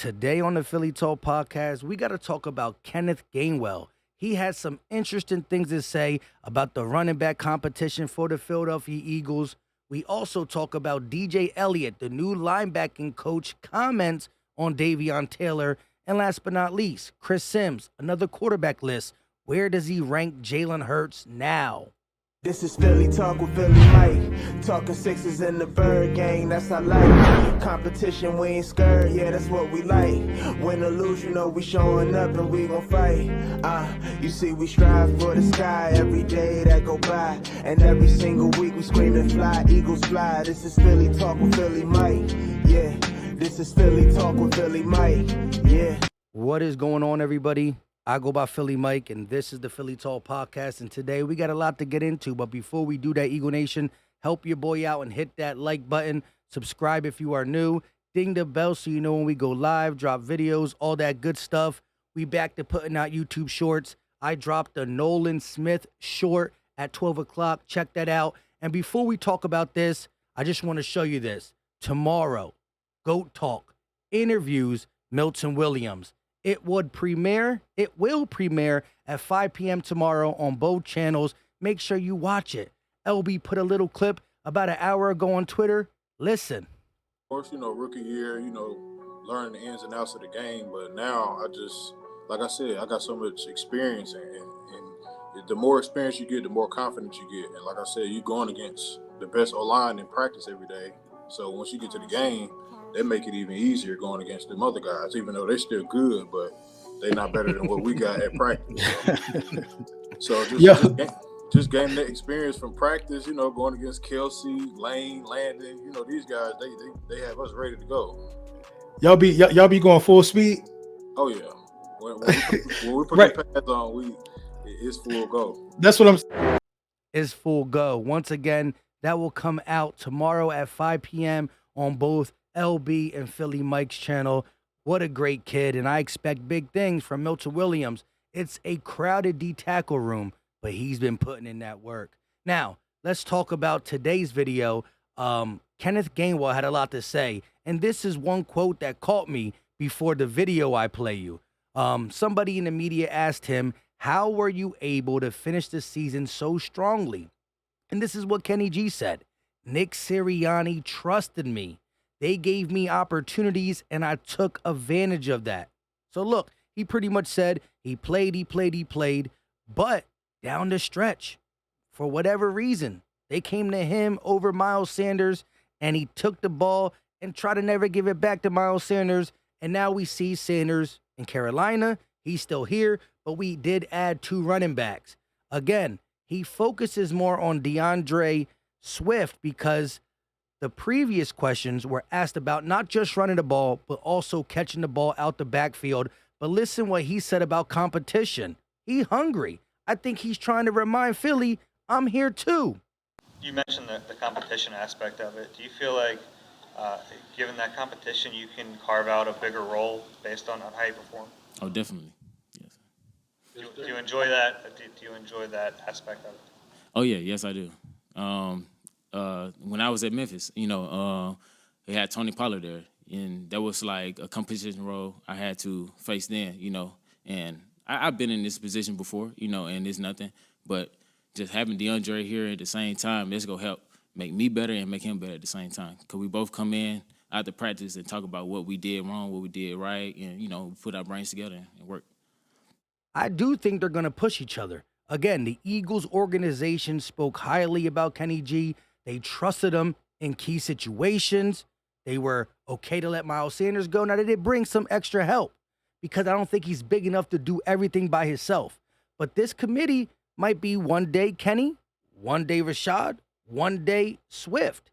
Today on the Philly Talk podcast, we got to talk about Kenneth Gainwell. He has some interesting things to say about the running back competition for the Philadelphia Eagles. We also talk about DJ Elliott, the new linebacking coach, comments on Davion Taylor. And last but not least, Chris Sims, another quarterback list. Where does he rank Jalen Hurts now? This is Philly Talk with Philly Mike. Talking Sixers in the bird gang, that's I like. Competition, we ain't scared, yeah, that's what we like. Win or lose, you know we showing up and we gon' fight. You see we strive for the sky every day that go by. And every single week we screaming fly, Eagles fly. This is Philly Talk with Philly Mike, yeah. This is Philly Talk with Philly Mike, yeah. What is going on, everybody? I go by Philly Mike, and this is the Philly Talk podcast. And today we got a lot to get into. But before we do that, Eagle Nation, help your boy out and hit that like button. Subscribe if you are new. Ding the bell so you know when we go live, drop videos, all that good stuff. We back to putting out YouTube shorts. I dropped the Nolan Smith short at 12 o'clock. Check that out. And before we talk about this, I just want to show you this. Tomorrow, GOAT Talk interviews Milton Willams. It will premiere at 5 p.m. tomorrow on both channels. Make sure you watch it. LB put a little clip about an hour ago on Twitter. Listen. Of course, rookie year, learning the ins and outs of the game. But now like I said, I got so much experience. And the more experience you get, the more confidence you get. And like I said, you're going against the best O-line in practice every day. So once you get to the game, they make it even easier going against them other guys, even though they're still good, but they're not better than what we got at practice. So just gain that experience from practice, going against Kelsey, Lane, Landon, these guys, they have us ready to go. Y'all be going full speed? Oh yeah. When we put right. the pads on, it's full go. That's what I'm saying. It's full go. Once again, that will come out tomorrow at 5 p.m. on both LB and Philly Mike's channel. What a great kid, and I expect big things from Milton Willams. It's a crowded D-tackle room, but he's been putting in that work. Now, let's talk about today's video. Kenneth Gianwell had a lot to say, and this is one quote that caught me before the video I play you. Somebody in the media asked him, how were you able to finish the season so strongly? And this is what Kenny G said. Nick Sirianni trusted me. They gave me opportunities, and I took advantage of that. So, look, he pretty much said he played, but down the stretch, for whatever reason, they came to him over Miles Sanders, and he took the ball and tried to never give it back to Miles Sanders, and now we see Sanders in Carolina. He's still here, but we did add 2 running backs. Again, he focuses more on DeAndre Swift because the previous questions were asked about not just running the ball, but also catching the ball out the backfield. But listen what he said about competition. He's hungry. I think he's trying to remind Philly, I'm here too. You mentioned the competition aspect of it. Do you feel like, given that competition, you can carve out a bigger role based on how you perform? Oh, definitely. Yes. Do you enjoy that? Do you enjoy that aspect of it? Oh, yeah. Yes, I do. When I was at Memphis, they had Tony Pollard there, and that was like a competition role I had to face then, and I've been in this position before, and it's nothing, but just having DeAndre here at the same time, it's going to help make me better and make him better at the same time, because we both come in after practice and talk about what we did wrong, what we did right, and, put our brains together and work. I do think they're going to push each other. Again, the Eagles organization spoke highly about Kenny G. They trusted him in key situations. They were okay to let Miles Sanders go. Now, they did bring some extra help because I don't think he's big enough to do everything by himself. But this committee might be one day Kenny, one day Rashad, one day Swift.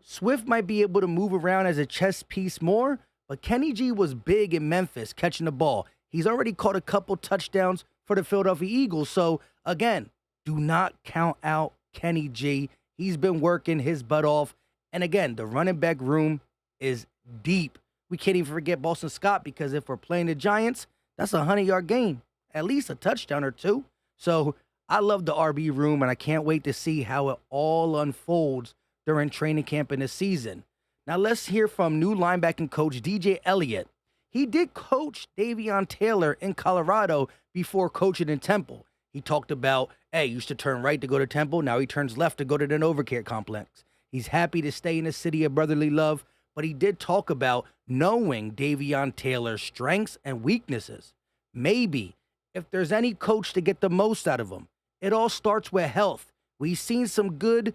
Swift might be able to move around as a chess piece more, but Kenny G was big in Memphis catching the ball. He's already caught a couple touchdowns for the Philadelphia Eagles. So, again, do not count out Kenny G. He's been working his butt off. And again, the running back room is deep. We can't even forget Boston Scott because if we're playing the Giants, that's a 100-yard game, at least a touchdown or 2. So I love the RB room, and I can't wait to see how it all unfolds during training camp in the season. Now let's hear from new linebacking coach DJ Elliott. He did coach Davion Taylor in Colorado before coaching in Temple. He talked about, hey, used to turn right to go to Temple. Now he turns left to go to the Novacare complex. He's happy to stay in the city of brotherly love, but he did talk about knowing Davion Taylor's strengths and weaknesses. Maybe if there's any coach to get the most out of him, it all starts with health. We've seen some good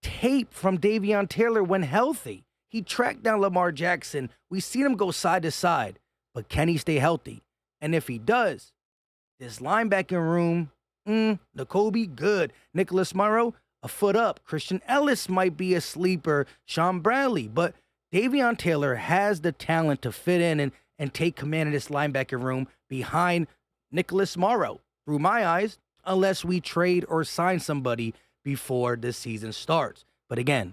tape from Davion Taylor when healthy. He tracked down Lamar Jackson. We've seen him go side to side, but can he stay healthy? And if he does, this linebacking room, N'Kobe, good. Nicholas Morrow, a foot up. Christian Ellis might be a sleeper. Sean Bradley. But Davion Taylor has the talent to fit in and take command of this linebacker room behind Nicholas Morrow, through my eyes, unless we trade or sign somebody before the season starts. But again,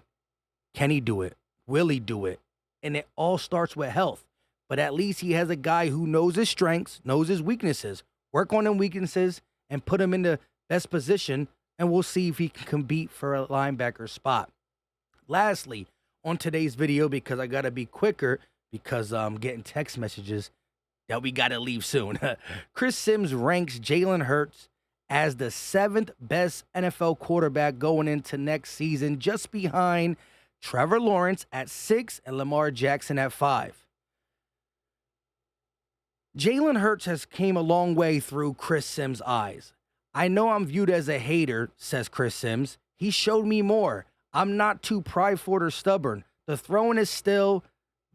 can he do it? Will he do it? And it all starts with health. But at least he has a guy who knows his strengths, knows his weaknesses, work on them weaknesses, and put him in the best position, and we'll see if he can compete for a linebacker spot. Lastly, on today's video, because I got to be quicker because I'm getting text messages that we got to leave soon. Chris Sims ranks Jalen Hurts as the 7th best NFL quarterback going into next season, just behind Trevor Lawrence at 6 and Lamar Jackson at 5. Jalen Hurts has came a long way through Chris Sims' eyes. I know I'm viewed as a hater, says Chris Sims. He showed me more. I'm not too prideful or stubborn. The throwing is still,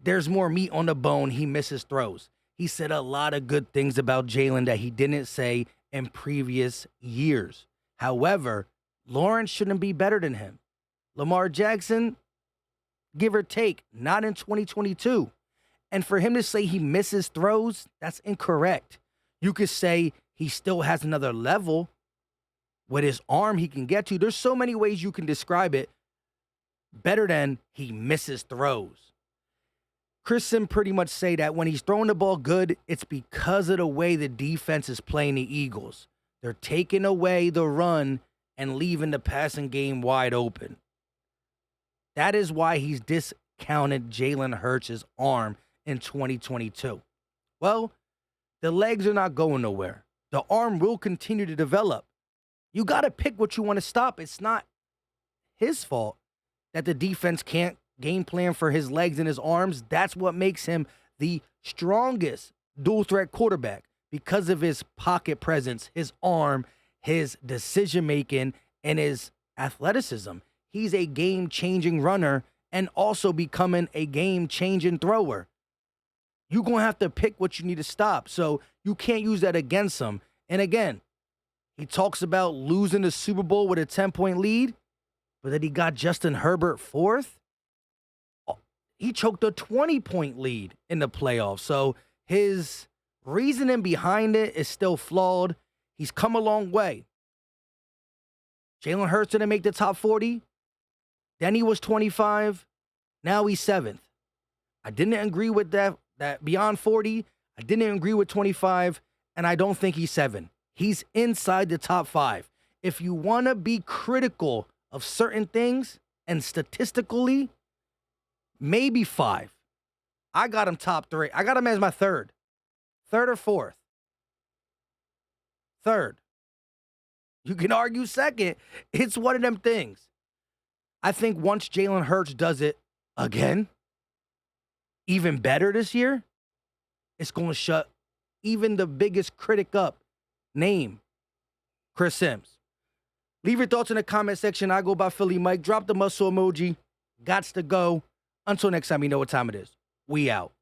there's more meat on the bone. He misses throws. He said a lot of good things about Jalen that he didn't say in previous years. However, Lawrence shouldn't be better than him. Lamar Jackson, give or take, not in 2022. And for him to say he misses throws, that's incorrect. You could say he still has another level with his arm he can get to. There's so many ways you can describe it better than he misses throws. Chris Sim pretty much say that when he's throwing the ball good, it's because of the way the defense is playing the Eagles. They're taking away the run and leaving the passing game wide open. That is why he's discounted Jalen Hurts' arm in 2022. Well, the legs are not going nowhere. The arm will continue to develop. You got to pick what you want to stop. It's not his fault that the defense can't game plan for his legs and his arms. That's what makes him the strongest dual threat quarterback, because of his pocket presence, his arm, his decision making, and his athleticism. He's a game-changing runner and also becoming a game-changing thrower. You're going to have to pick what you need to stop. So you can't use that against him. And again, he talks about losing the Super Bowl with a 10-point lead, but that he got Justin Herbert fourth. He choked a 20-point lead in the playoffs. So his reasoning behind it is still flawed. He's come a long way. Jalen Hurts didn't make the top 40. Then he was 25. Now he's 7th. I didn't agree with that beyond 40. I didn't agree with 25. And I don't think he's 7. He's inside the top 5. If you want to be critical of certain things and statistically, maybe 5. I got him top 3. I got him as my 3rd. 3rd or 4th. 3rd. You can argue 2nd. It's one of them things. I think once Jalen Hurts does it again, even better this year, it's going to shut even the biggest critic up. Name Chris Sims. Leave your thoughts in the comment section. I go by Philly Mike. Drop the muscle emoji. Gots to go. Until next time, you know what time it is. We out.